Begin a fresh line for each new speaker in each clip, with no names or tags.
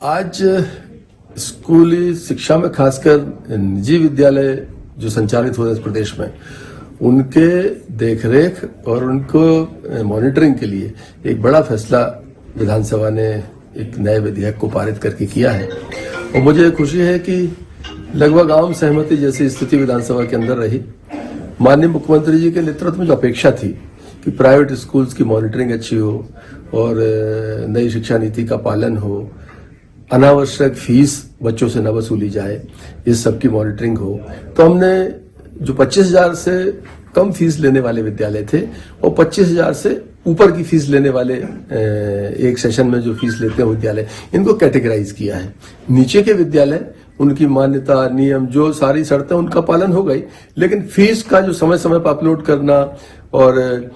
आज स्कूली शिक्षा में खासकर निजी विद्यालय जो संचालित हो रहे हैं इस प्रदेश में, उनके देखरेख और उनको मॉनिटरिंग के लिए एक बड़ा फैसला विधानसभा ने एक नए विधेयक को पारित करके किया है। और मुझे खुशी है कि लगभग आम सहमति जैसी स्थिति विधानसभा के अंदर रही। माननीय मुख्यमंत्री जी के नेतृत्व में जो अपेक्षा थी कि प्राइवेट स्कूल्स की मॉनिटरिंग अच्छी हो और नई शिक्षा नीति का पालन हो, अनावश्यक फीस बच्चों से न वसूली जाए, इस सब की मॉनिटरिंग हो, तो हमने जो 25,000 से कम फीस लेने वाले विद्यालय थे और 25,000 से ऊपर की फीस लेने वाले एक सेशन में जो फीस लेते हैं विद्यालय, इनको कैटेगराइज किया है। नीचे के विद्यालय, उनकी मान्यता, नियम, जो सारी शर्तें, उनका पालन हो गई, लेकिन फीस का जो समय समय पर अपलोड करना और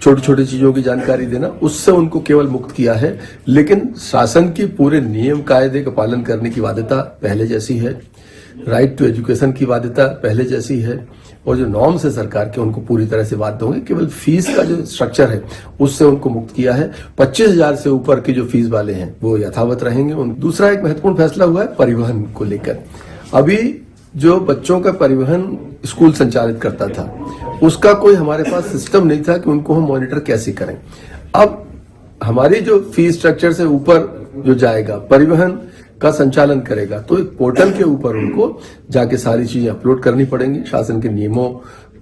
छोटी छोटी चीजों की जानकारी देना, उससे उनको केवल मुक्त किया है। लेकिन शासन की पूरे नियम कायदे का पालन करने की बाध्यता पहले जैसी है, राइट टू एजुकेशन की बाध्यता पहले जैसी है, और जो नॉर्म्स है सरकार के, उनको पूरी तरह से बाध्य होंगे। केवल फीस का जो स्ट्रक्चर है उससे उनको मुक्त किया है। 25,000 से ऊपर के जो फीस वाले हैं वो यथावत रहेंगे। दूसरा एक महत्वपूर्ण फैसला हुआ है परिवहन को लेकर। अभी जो बच्चों का परिवहन स्कूल संचालित करता था, उसका कोई हमारे पास सिस्टम नहीं था कि उनको हम मॉनिटर कैसे करें। अब हमारी जो फीस स्ट्रक्चर से ऊपर जो जाएगा, परिवहन का संचालन करेगा, तो एक पोर्टल के ऊपर उनको जाके सारी चीजें अपलोड करनी पड़ेंगी। शासन के नियमों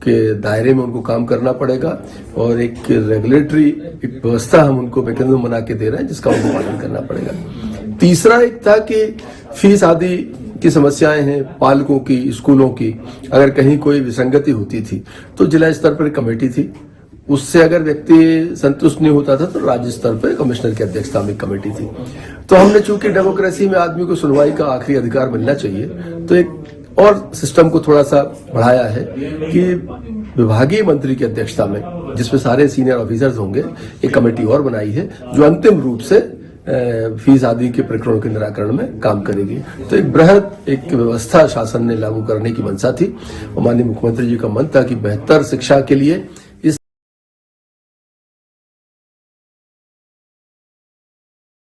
के दायरे में उनको काम करना पड़ेगा और एक रेगुलेटरी एक व्यवस्था हम उनको मैकेनिज्म बना के दे रहे हैं जिसका उनको पालन करना पड़ेगा। तीसरा एक था कि फीस आदि की समस्याएं हैं पालकों की, स्कूलों की, अगर कहीं कोई विसंगति होती थी तो जिला स्तर पर कमेटी थी, उससे अगर व्यक्ति संतुष्ट नहीं होता था तो राज्य स्तर पर कमिश्नर की अध्यक्षता में कमेटी थी। तो हमने चूंकि डेमोक्रेसी में आदमी को सुनवाई का आखिरी अधिकार मिलना चाहिए, तो एक और सिस्टम को थोड़ा सा बढ़ाया है कि विभागीय मंत्री की अध्यक्षता में, जिसमें सारे सीनियर ऑफिसर्स होंगे, एक कमेटी और बनाई है जो अंतिम रूप से फीस आदि के प्रकरणों के निराकरण में काम करेगी। तो एक बृहद एक व्यवस्था शासन ने लागू करने की मंशा थी और माननीय मुख्यमंत्री जी का मन था कि बेहतर शिक्षा के लिए